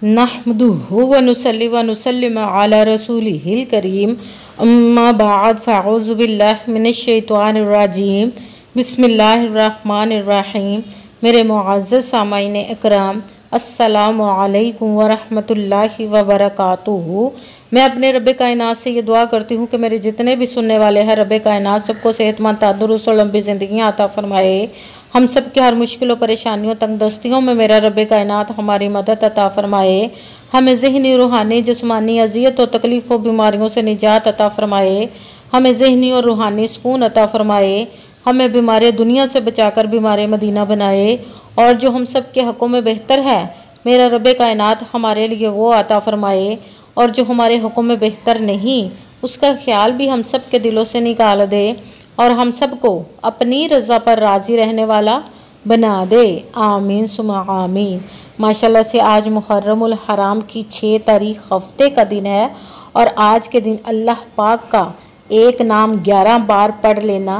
नहमदुहु व नुसल्ली व नुसल्लिम अला रसूलिहिल करीम अम्मा बाद फ़अऊज़ु बिल्लाहि मिनश शैतानिर रजीम बिस्मिल्लाहिर रहमानिर रहीम। मेरे मुअज़्ज़ज़ सामाईन इकराम, अस्सलामु अलैकुम व रहमतुल्लाहि व बरकातुहू। मैं अपने रब्बे कायनात से ये दुआ करती हूँ कि मेरे जितने भी सुनने वाले हैं रब्बे कायनात सबको सेहतमंद, तंदुरुस्त और लंबी ज़िंदगी अता फरमाए। हम सब की हर मुश्किलों, परेशानियों, तंगदस्तियों में मेरा रब्बे कायनात हमारी मदद अता फरमाए। हमें ज़हनी, रूहानी, जिस्मानी अज़ियत और तकलीफ़ और बीमारियों से निजात अता फरमाए। हमें ज़हनी और रूहानी सुकून अता फरमाए। हमें बीमारी दुनिया से बचाकर बीमारी मदीना बनाए। और जो हम सब के हक़ों में बेहतर है मेरा रब्बे कायनात हमारे लिए वो अता फरमाए। और जो हमारे हक़ों में बेहतर नहीं उसका ख्याल भी हम सब के दिलों से निकाल दे और हम सबको अपनी रज़ा पर राज़ी रहने वाला बना दे। आमीन सुमा आमीन। माशाल्लाह से आज मुहर्रमुल हराम की 6 तारीख हफ्ते का दिन है और आज के दिन अल्लाह पाक का एक नाम 11 बार पढ़ लेना।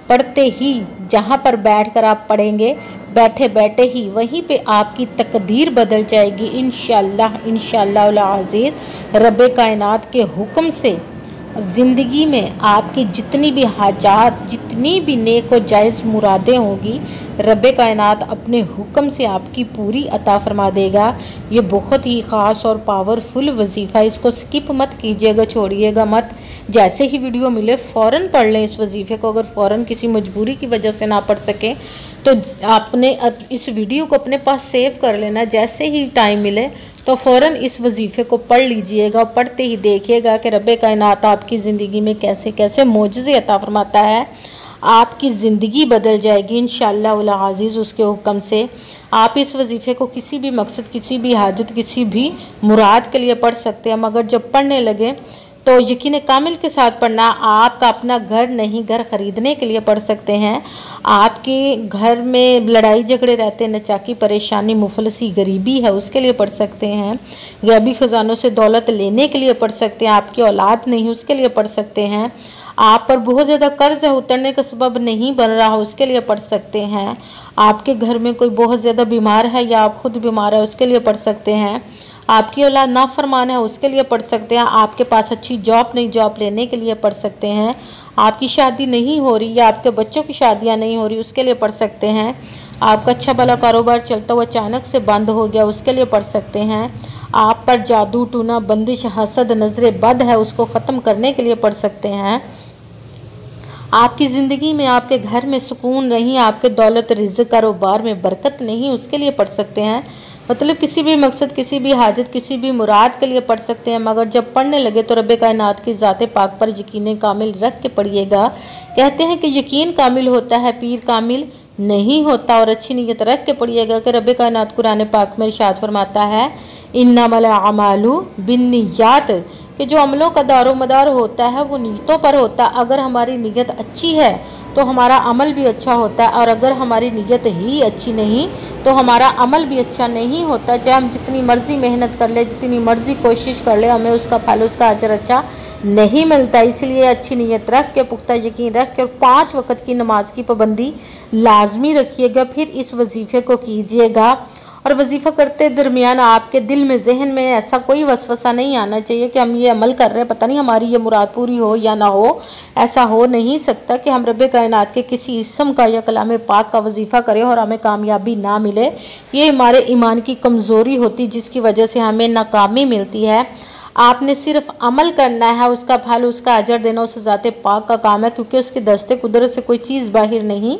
पढ़ते ही जहाँ पर बैठकर आप पढ़ेंगे बैठे बैठे ही वहीं पे आपकी तकदीर बदल जाएगी इंशाअल्लाह इंशाअल्लाह अज़ीज़। रब्बे कायनात के हुक्म से ज़िंदगी में आपकी जितनी भी हाजात, जितनी भी नेक और जायज़ मुरादें होंगी रब्बे कायनात अपने हुक्म से आपकी पूरी अता फरमा देगा। ये बहुत ही ख़ास और पावरफुल वजीफ़ा, इसको स्किप मत कीजिएगा, छोड़िएगा मत। जैसे ही वीडियो मिले फ़ौरन पढ़ लें इस वजीफ़े को। अगर फ़ौरन किसी मजबूरी की वजह से ना पढ़ सकें तो आपने इस वीडियो को अपने पास सेव कर लेना। जैसे ही टाइम मिले तो फ़ौरन इस वजीफ़े को पढ़ लीजिएगा। पढ़ते ही देखिएगा कि रब्बे कायनात आपकी ज़िंदगी में कैसे कैसे मोजज़े अता फरमाता है। आपकी ज़िंदगी बदल जाएगी इंशाअल्लाह अज़ीज़ उसके हुक्म से। आप इस वजीफ़े को किसी भी मकसद, किसी भी हाजत, किसी भी मुराद के लिए पढ़ सकते हैं, मगर जब पढ़ने लगे तो यकीन कामिल के साथ पढ़ना। आपका अपना घर नहीं, घर ख़रीदने के लिए पढ़ सकते हैं। आपके घर में लड़ाई झगड़े रहते हैं, नचाकी, परेशानी, मुफलसी, गरीबी है, उसके लिए पढ़ सकते हैं। गैबी ख़जानों से दौलत लेने के लिए पढ़ सकते हैं। आपकी औलाद नहीं उसके लिए पढ़ सकते हैं। आप पर बहुत ज़्यादा कर्ज है, उतरने का सबब नहीं बन रहा उसके लिए पढ़ सकते हैं। आपके घर में कोई बहुत ज़्यादा बीमार है या आप खुद बीमार है उसके लिए पढ़ सकते हैं। आपकी औलाद नाफरमान है उसके लिए पढ़ सकते हैं। आपके पास अच्छी जॉब नहीं, जॉब लेने के लिए पढ़ सकते हैं। आपकी शादी नहीं हो रही या आपके बच्चों की शादियां नहीं हो रही उसके लिए पढ़ सकते हैं। आपका अच्छा भला कारोबार चलता हुआ अचानक से बंद हो गया उसके लिए पढ़ सकते हैं। आप पर जादू, टूना, बंदिश, हसद, नज़रे बद है उसको ख़त्म करने के लिए पढ़ सकते हैं। आपकी ज़िंदगी में, आपके घर में सुकून नहीं, आपके दौलत, रिज़्क़, कारोबार में बरकत नहीं उसके लिए पढ़ सकते हैं। मतलब किसी भी मकसद, किसी भी हाजत, किसी भी मुराद के लिए पढ़ सकते हैं। मगर जब पढ़ने लगे तो रब्बे कायनात की ज़ात पाक पर यकीन कामिल रख के पढ़िएगा। कहते हैं कि यकीन कामिल होता है, पीर कामिल नहीं होता। और अच्छी नीयत रख के पढ़िएगा कि रब्बे कायनात कुरान पाक में इरशाद फरमाता है इन्नमल अमालु बिन्नियात, कि जो अमलों का दारो मदार होता है वो नीयतों पर होता है। अगर हमारी नीयत अच्छी है तो हमारा अमल भी अच्छा होता है, और अगर हमारी नीयत ही अच्छी नहीं तो हमारा अमल भी अच्छा नहीं होता। चाहे हम जितनी मर्ज़ी मेहनत कर ले, जितनी मर्ज़ी कोशिश कर ले, हमें उसका फल, उसका अजर अच्छा नहीं मिलता। इसलिए अच्छी नीयत रख के, पुख्ता यकीन रख के और 5 वक़्त की नमाज की पाबंदी लाजमी रखिएगा। फिर इस वजीफ़े को कीजिएगा और वजीफ़ा करते दरमियान आपके दिल में, जहन में ऐसा कोई वसवसा नहीं आना चाहिए कि हम ये अमल कर रहे हैं, पता नहीं हमारी ये मुराद पूरी हो या ना हो। ऐसा हो नहीं सकता कि हम रब्बे कायनात के किसी इस्म का या कलाम पाक का वजीफ़ा करें और हमें कामयाबी ना मिले। ये हमारे ईमान की कमज़ोरी होती जिसकी वजह से हमें नाकामी मिलती है। आपने सिर्फ अमल करना है, उसका फल, उसका अजर देना उस ज़ात पाक का काम है, क्योंकि उसके दस्ते कुदरत से कोई चीज़ बाहर नहीं।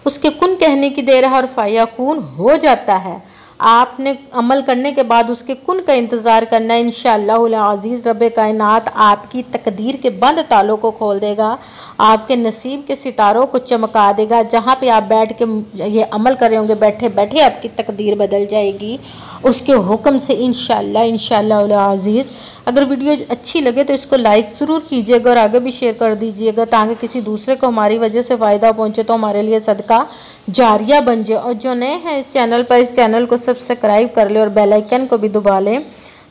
उसके कुन कहने की देर है और फ़यकून हो जाता है। आपने अमल करने के बाद उसके कुन का इंतज़ार करना है। इंशाअल्लाह अज़ीज़ रब्बे कायनात आपकी तकदीर के बंद तालों को खोल देगा, आपके नसीब के सितारों को चमका देगा। जहाँ पे आप बैठ के ये अमल कर रहे होंगे बैठे बैठे आपकी तकदीर बदल जाएगी उसके हुक्म से इंशाअल्लाह अज़ीज़। अगर वीडियो अच्छी लगे तो इसको लाइक ज़रूर कीजिएगा और आगे भी शेयर कर दीजिएगा ताकि किसी दूसरे को हमारी वजह से फ़ायदा पहुँचे, तो हमारे लिए सदका जारिया बन जाए। और जो नए हैं इस चैनल पर, इस चैनल को सब्सक्राइब कर ले और बेल आइकन को भी दबा लें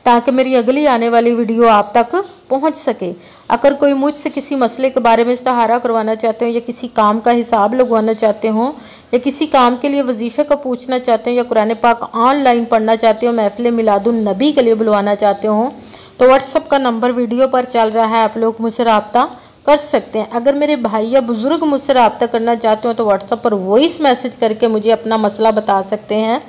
ताकि मेरी अगली आने वाली वीडियो आप तक पहुंच सके। अगर कोई मुझसे किसी मसले के बारे में इस्तिहारा करवाना चाहते हो, या किसी काम का हिसाब लगवाना चाहते हो, या किसी काम के लिए वजीफ़े का पूछना चाहते हो, या कुरान पाक ऑनलाइन पढ़ना चाहते हो, महफिल मिलादुन नबी के लिए बुलवाना चाहते हो, तो व्हाट्सअप का नंबर वीडियो पर चल रहा है, आप लोग मुझसे रब्ता कर सकते हैं। अगर मेरे भाई या बुज़ुर्ग मुझसे रब्ता करना चाहते हो तो व्हाट्सअप पर वॉइस मैसेज करके मुझे अपना मसला बता सकते हैं।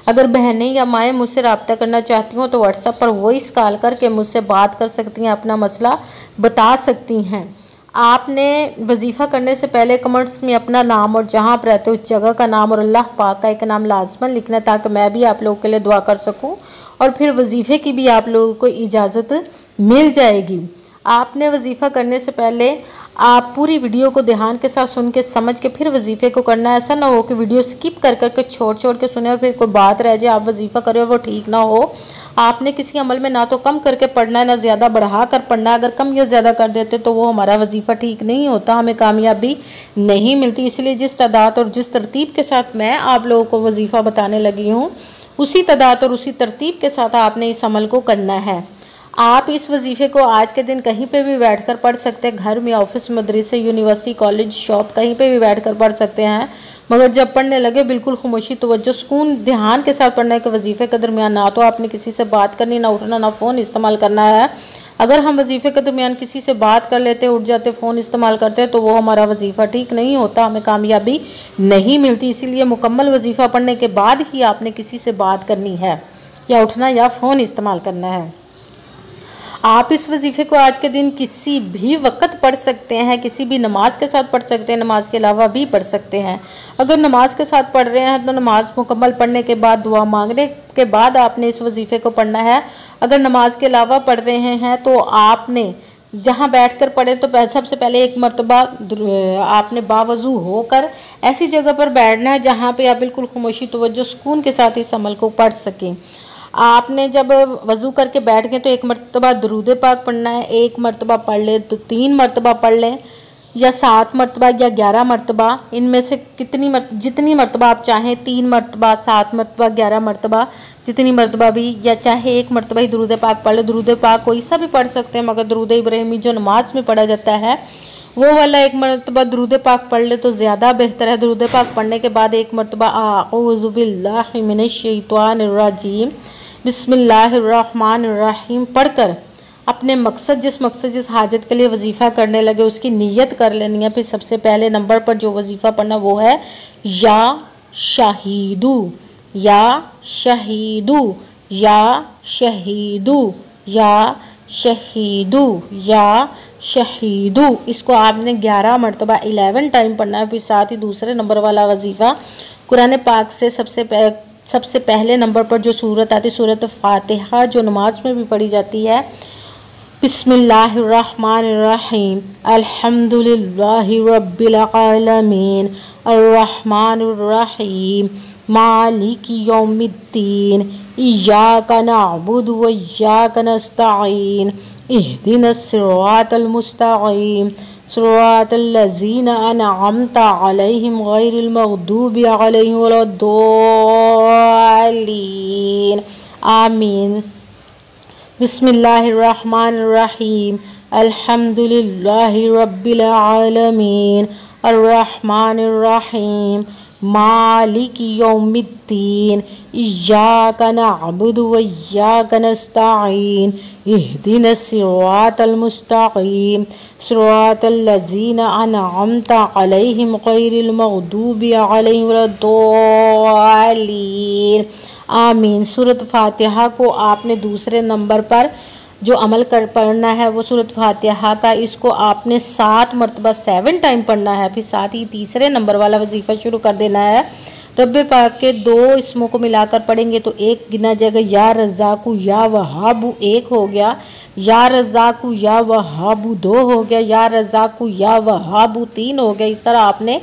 अगर बहनें या माएँ मुझसे रब्ता करना चाहती हों तो व्हाट्सएप पर वॉइस कॉल करके मुझसे बात कर सकती हैं, अपना मसला बता सकती हैं। आपने वजीफ़ा करने से पहले कमेंट्स में अपना नाम और जहाँ आप रहते हो उस जगह का नाम और अल्लाह पाक का एक नाम लाजमन लिखना है, ताकि मैं भी आप लोगों के लिए दुआ कर सकूँ और फिर वजीफ़े की भी आप लोगों को इजाज़त मिल जाएगी। आपने वजीफ़ा करने से पहले आप पूरी वीडियो को ध्यान के साथ सुन के समझ के फिर वजीफ़े को करना है। ऐसा ना हो कि वीडियो स्किप कर करके छोड़ के सुने और फिर कोई बात रह जाए, आप वजीफ़ा करें और वो ठीक ना हो। आपने किसी अमल में ना तो कम करके पढ़ना है, ना ज़्यादा बढ़ा कर पढ़ना है। अगर कम या ज़्यादा कर देते तो वो हमारा वजीफ़ा ठीक नहीं होता, हमें कामयाबी नहीं मिलती। इसलिए जिस तादाद और जिस तरतीब के साथ मैं आप लोगों को वजीफ़ा बताने लगी हूँ, उसी तादाद और उसी तरतीब के साथ आपने इस अमल को करना है। आप इस वजीफ़े को आज के दिन कहीं पे भी बैठकर पढ़ सकते हैं, घर में, ऑफिस, मदरसे, यूनिवर्सिटी, कॉलेज, शॉप, कहीं पे भी बैठकर पढ़ सकते हैं। मगर जब पढ़ने लगे बिल्कुल खामोशी, तवज्जो, सुकून, ध्यान के साथ पढ़ना है कि वजीफ़े के दरमियान ना तो आपने किसी से बात करनी, ना उठना, ना फ़ोन इस्तेमाल करना है। अगर हम वजीफ़े के दरमियान किसी से बात कर लेते, उठ जाते, फ़ोन इस्तेमाल करते तो वो हमारा वजीफ़ा ठीक नहीं होता, हमें कामयाबी नहीं मिलती। इसीलिए मुकम्मल वजीफ़ा पढ़ने के बाद ही आपने किसी से बात करनी है, या उठना या फ़ोन इस्तेमाल करना है। आप इस वजीफ़े को आज के दिन किसी भी वक्त पढ़ सकते हैं, किसी भी नमाज के साथ पढ़ सकते हैं, नमाज के अलावा भी पढ़ सकते हैं। अगर नमाज के साथ पढ़ रहे हैं तो नमाज मुकम्मल पढ़ने के बाद, दुआ मांगने के बाद आपने इस वजीफ़े को पढ़ना है। अगर नमाज के अलावा पढ़ रहे हैं तो आपने जहाँ बैठकर पढ़े तो सबसे पहले एक मरतबा आपने बावजू होकर ऐसी जगह पर बैठना है जहाँ पे आप बिल्कुल खामोशी, तवज्जो, सुकून के साथ इस अमल को पढ़ सकें। आपने जब वज़ू करके बैठ गए तो एक मरतबा दरूद पाक पढ़ना है। एक मरतबा पढ़ ले तो 3 मरतबा पढ़ लें, या 7 मरतबा या 11 मरतबा, इनमें से जितनी मरतबा आप चाहें, 3 मरतबा, 7 मरतबा, 11 मरतबा, जितनी मरतबा भी, या चाहे एक मरतबा ही दरूद पाक पढ़ ले। दरूद पाक कोई सा भी पढ़ सकते हैं, मगर दरूद इब्राहिमी जो नमाज में पढ़ा जाता है वो वाला एक मरतबा दरूद पाक पढ़ ले तो ज़्यादा बेहतर है। दरूद पाक पढ़ने के बाद एक मरतबा आऊज़ु बिल्लाहि मिनश शैतानिर रजीम बिस्मिल्लाहिर्रहमानिर्रहीम पढ़कर अपने मकसद, जिस हाजत के लिए वजीफ़ा करने लगे उसकी नीयत कर लेनी है। फिर सबसे पहले नंबर पर जो वजीफ़ा पढ़ना वो है या शहीदू, या शहीदू, या शहीदू, या शहीदू, या शहीदू। इसको आपने 11 मरतबा 11 टाइम पढ़ना है। फिर साथ ही दूसरे नंबर वाला वजीफ़ा कुरान पाक से सबसे पहले नंबर पर जो सूरत आती है, सूरत फातिहा, जो नमाज में भी पढ़ी जाती है, बिस्मिल्लाहिर्रहमानिर्रहीम अल्हम्दुलिल्लाहि रब्बिल आलमीन अर्रहमानिर्रहीम मालिकी यौमिद्दीन इय्याका नअबुदु व इय्याका नस्तईन इहदिनस सिरातल मुस्तकीम सिरातल लज़ीना अनअमता अलैहिम गैरिल मग़दूबि अलैहिम वलद्दोल्लीन आमीन। बिस्मिल्लाहिर्रहमानिर्रहीम अल्हम्दुलिल्लाहि रब्बिल आलमीन अर्रहमानिर्रहीम मालिकी यौमिद्दीन इय्याका नअबुदु व इय्याका नस्तईन इहदिनस सिरातल मुस्तकीम सिरातल लज़ीना अनअमता अलैहिम गैरिल मग़दूबि अलैहिम वलद्दोल्लीन आमीन। सूरत फातिहा को आपने दूसरे नंबर पर जो अमल कर पढ़ना है वो सूरत फातिहा का, इसको आपने 7 मरतबा 7 टाइम पढ़ना है। फिर साथ ही तीसरे नंबर वाला वजीफ़ा शुरू कर देना है। रब पाक के 2 इसमों को मिलाकर पढ़ेंगे तो एक गिना जाएगा, या रज़ाकु या वहाबु 1 हो गया, या रज़ाकु या वहाबु 2 हो गया, या रज़ाकु या वहाबु 3 हो गया। इस तरह आपने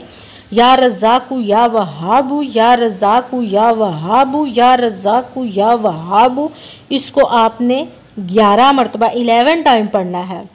या रज़ाकु या वहाबु, या रज़ाकु या वहाबु, या रज़ाकु या वहाबु, इसको आपने 11 मरतबा 11 टाइम पढ़ना है।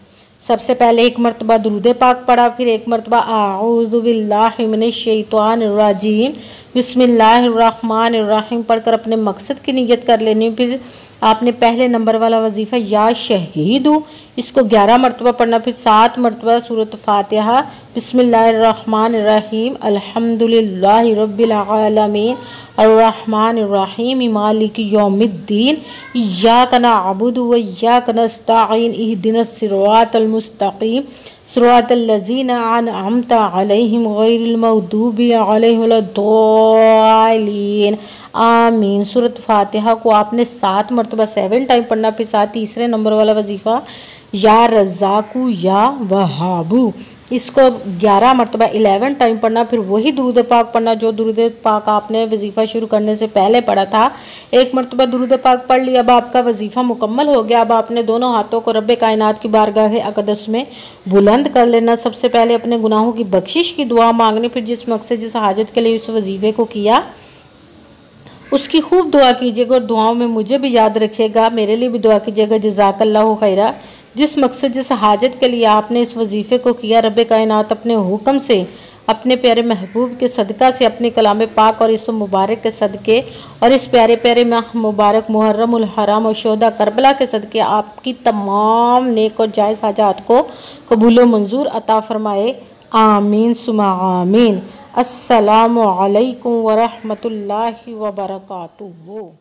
सबसे पहले एक मरतबा दुरूद पाक पढ़ा, फिर एक मरतबा आऊज़ु बिल्लाहि मिनश शैतानिर रजीम बिस्मिल्लाहिर रहमानिर रहीम पढ़कर अपने मकसद की नियत कर लेनी। फिर आपने पहले नंबर वाला वजीफ़ा या शहीदू इसको 11 मरतबा पढ़ना, फिर 7 मरतबा सूरत फातिहा बिस्मिल्लाहिर्रहमानिर्रहीम अल्हम्दुलिल्लाहि रब्बिल आलमीन अर्रहमानिर्रहीम मालिकि यौमिद्दीन इय्याका नअबुदु व इय्याका नस्तईन इहदिनस सिरातल मुस्तकीम सिरातल लज़ीना अनअमता अलैहिम गैरिल मग़दूबि अलैहिम वलद्दालिन आमीन। सूरत फातिहा को आपने 7 मरतबा 7 टाइम पढ़ना, फिर साथ तीसरे नंबर वाला वजीफ़ा या रज़ाकू या वहाबू इसको 11 मरतबा 11 टाइम पढ़ना, फिर वही दुरूद पाक पढ़ना जो दुरूद पाक आपने वजीफ़ा शुरू करने से पहले पढ़ा था। एक मरतबा दुरूद पाक पढ़ लिया, अब आपका वजीफ़ा मुकम्मल हो गया। अब आपने दोनों हाथों को रब्बे कायनात की बारगाह अक़दस में बुलंद कर लेना। सबसे पहले अपने गुनाहों की बख्शिश की दुआ मांगनी, फिर जिस मकसद जिस हाजत के लिए उस वजीफ़े को किया उसकी खूब दुआ कीजिएगा और दुआओं में मुझे भी याद रखिएगा, मेरे लिए भी दुआ कीजिएगा। जज़ाकल्लाहु खैरा। जिस मकसद जिस हाजत के लिए आपने इस वजीफ़े को किया, रब्बे कायनात अपने हुक्म से अपने प्यारे महबूब के सदका से अपने कलाम पाक और इस मुबारक के सदक़े और इस प्यारे प्यारे मुबारक मुहर्रमुल हराम और शोदा करबला के सदक़े आपकी तमाम नेक और जायज़ हाजात को कबूल व मंजूर अता फ़रमाए। आमीन सुमा आमीन। अस्सलामु अलैकुम व रहमतुल्लाहि व बरकातुहू।